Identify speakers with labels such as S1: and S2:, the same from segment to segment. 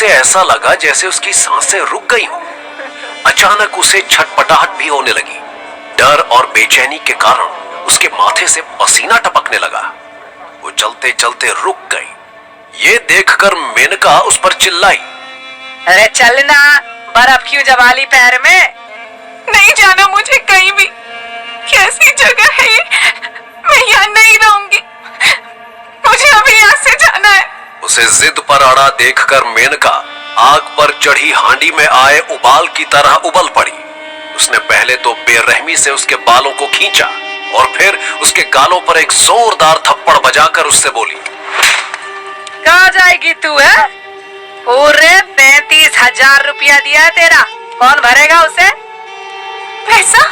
S1: उसे ऐसा लगा जैसे उसकी सांसें रुक गई हो। अचानक उसे छटपटाहट भी होने लगी। डर और बेचैनी के कारण उसके माथे से पसीना टपकने लगा। वो चलते चलते रुक गई। ये देखकर मेनका उस पर चिल्लाई,
S2: अरे चलना, बर्फ क्यों जमा ली पैर में?
S3: नहीं जाना मुझे कहीं भी। कैसी जगह है ये? मैं यहाँ नहीं रहूंगी। मुझे अभी यहाँ से जाना है।
S1: उसे जिद पर अड़ा देखकर मेनका आग पर चढ़ी हांडी में आए उबाल की तरह उबल पड़ी। उसने पहले तो बेरहमी से उसके बालों को खींचा और फिर उसके गालों पर एक जोरदार थप्पड़ बजाकर उससे बोली,
S2: कहाँ जाएगी तू है? पूरे 35,000 रुपया दिया है तेरा, कौन भरेगा उसे?
S3: पैसा?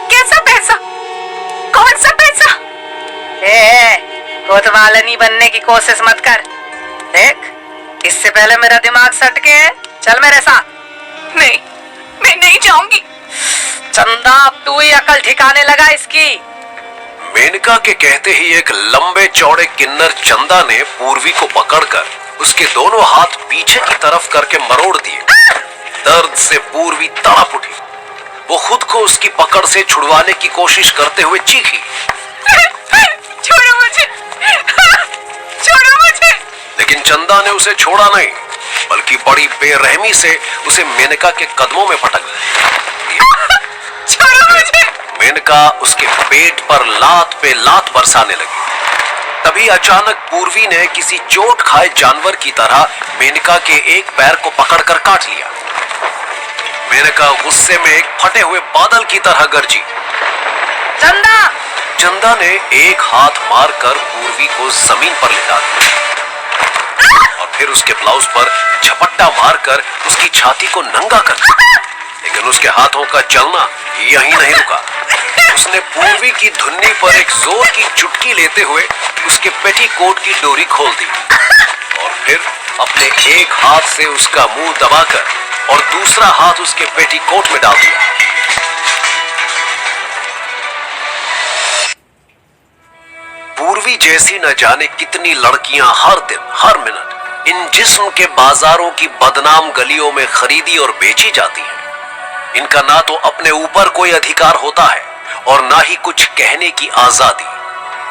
S3: कैसा पैसा? कौन सा पैसा?
S2: कोतवालनी बनने की कोशिश मत कर। देख, इससे पहले मेरा दिमाग सटके, चल मेरे साथ।
S3: नहीं, मैं नहीं जाऊंगी।
S2: चंदा, अब तू ही अकल ठिकाने लगा इसकी।
S1: मेनका के कहते ही एक लंबे चौड़े किन्नर चंदा ने पूर्वी को पकड़कर उसके दोनों हाथ पीछे की तरफ करके मरोड़ दिए। दर्द से पूर्वी तड़प उठी। वो खुद को उसकी पकड़ से छुड़वाने की कोशिश करते हुए चीखी,
S3: छोड़ो मुझे, छोड़ो मुझे।
S1: लेकिन चंदा ने उसे छोड़ा नहीं, बल्कि बड़ी बेरहमी से उसे मेनका के कदमों में पटक दिया।
S3: छोड़ो मुझे।
S1: मेनका उसके पेट पर लात पे लात बरसाने लगी। तभी अचानक पूर्वी ने किसी चोट खाए जानवर की तरह मेनका के एक पैर को पकड़कर काट लिया। मेनका गुस्से में एक फटे हुए बादल की तरह गरजी।
S2: चंदा!
S1: चंदा ने एक हाथ मारकर पूर्वी को जमीन पर लिटा दिया और फिर उसके ब्लाउज पर झपट्टा मारकर उसकी छाती को नंगा कर दिया। लेकिन उसके हाथों का चलना यहीं नहीं रुका। उसने पूर्वी की धुन्नी पर एक जोर की चुटकी लेते हुए उसके पेटीकोट की डोरी खोल दी और फिर अपने एक हाथ से उसका मुंह दबाकर और दूसरा हाथ उसके पेटीकोट में डाल दिया। पूर्वी जैसी न जाने कितनी लड़कियां हर दिन हर मिनट इन जिस्म के बाजारों की बदनाम गलियों में खरीदी और बेची जाती हैं। इनका ना तो अपने ऊपर कोई अधिकार होता है और ना ही कुछ कहने की आजादी।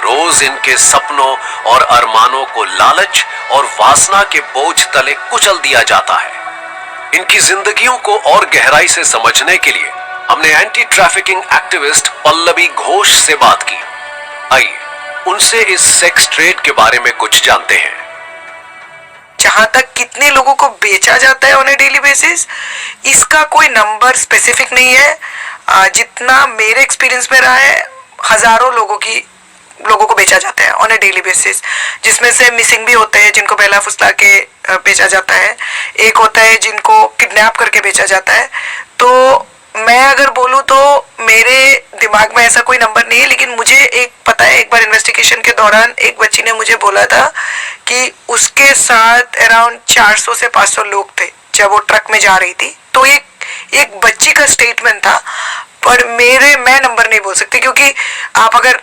S1: रोज इनके सपनों और अरमानों को लालच और वासना के बोझ तले कुचल दिया जाता है। इनकी जिंदगियों को और गहराई से समझने के लिए हमने anti trafficking activist Pallavi Ghosh से बात की। आइए उनसे इस सेक्स ट्रेड के बारे में कुछ जानते हैं।
S4: जहां तक कितने लोगों को बेचा जाता है ऑन ए डेली बेसिस, इसका कोई नंबर स्पेसिफिक नहीं है। जितना मेरे एक्सपीरियंस में रहा है, हजारों लोगों को बेचा जाता है ऑन ए डेली बेसिस, जिसमें से मिसिंग भी होते हैं जिनको बहला फुसला के बेचा जाता है। एक होता है जिनको किडनैप करके बेचा जाता है। तो मैं अगर बोलूँ तो मेरे दिमाग में ऐसा कोई नंबर नहीं है, लेकिन मुझे एक पता है, एक बार इन्वेस्टिगेशन के दौरान एक बच्ची ने मुझे बोला था कि उसके साथ अराउंड 400 से 500 लोग थे जब वो ट्रक में जा रही थी। तो एक बच्ची का स्टेटमेंट था, पर मैं नंबर नहीं बोल सकती, क्योंकि आप अगर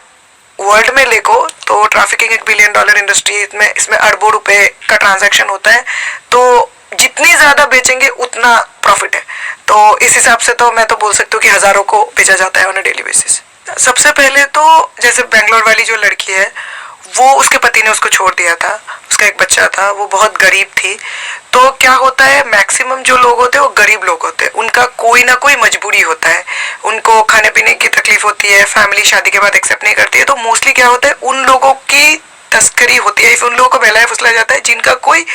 S4: वर्ल्ड में देखो तो ट्रैफिकिंग $1 बिलियन इंडस्ट्री, इसमें अरबों रुपए का ट्रांजैक्शन होता है। तो जितनी ज्यादा बेचेंगे उतना प्रॉफिट है। तो इस हिसाब से तो मैं तो बोल सकती हूँ कि हजारों को बेचा जाता है ऑन अ डेली बेसिस। सबसे पहले तो जैसे बेंगलोर वाली जो लड़की है, वो उसके पति ने उसको छोड़ दिया था, उसका एक बच्चा था, वो बहुत गरीब थी। तो क्या होता है, मैक्सिमम जो लोग होते हैं वो गरीब लोग होते हैं, उनका कोई ना कोई मजबूरी होता है, उनको खाने पीने की तकलीफ होती है, फैमिली शादी के बाद एक्सेप्ट नहीं करती है। तो मोस्टली क्या होता है, उन लोगों की तस्करी होती है, उन लोगों को बहलाया फुसलाया जाता है जिनका कोई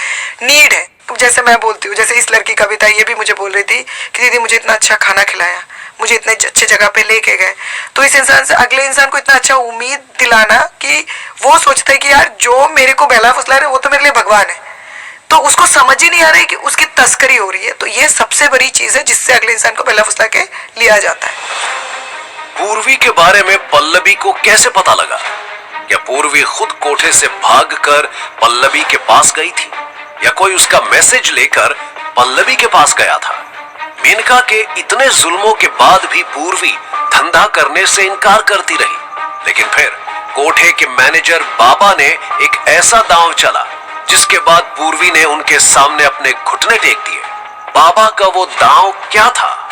S4: नीड है। जैसे मैं बोलती हूँ, जैसे इस लड़की का भी था, ये भी मुझे बोल रही थी कि दीदी मुझे इतना अच्छा खाना खिलाया, मुझे इतने अच्छे जगह पे लेके गए। तो इस इंसान से अगले इंसान को इतना अच्छा उम्मीद दिलाना कि वो सोचता है कि यार जो मेरे को बहला फुसला रहे वो तो मेरे लिए भगवान है, तो उसको समझ ही नहीं आ रही कि उसकी तस्करी हो रही है। तो ये सबसे बड़ी चीज है जिससे अगले इंसान को बहला फुसला के लिया जाता है।
S1: पूर्वी के बारे में पल्लवी को कैसे पता लगा? क्या पूर्वी खुद कोठे से भागकर पल्लवी के पास गई थी या कोई उसका मैसेज लेकर पल्लवी के पास गया था? मेनका के इतने जुल्मों के बाद भी पूर्वी धंधा करने से इनकार करती रही, लेकिन फिर कोठे के मैनेजर बाबा ने एक ऐसा दांव चला जिसके बाद पूर्वी ने उनके सामने अपने घुटने टेक दिए। बाबा का वो दांव क्या था?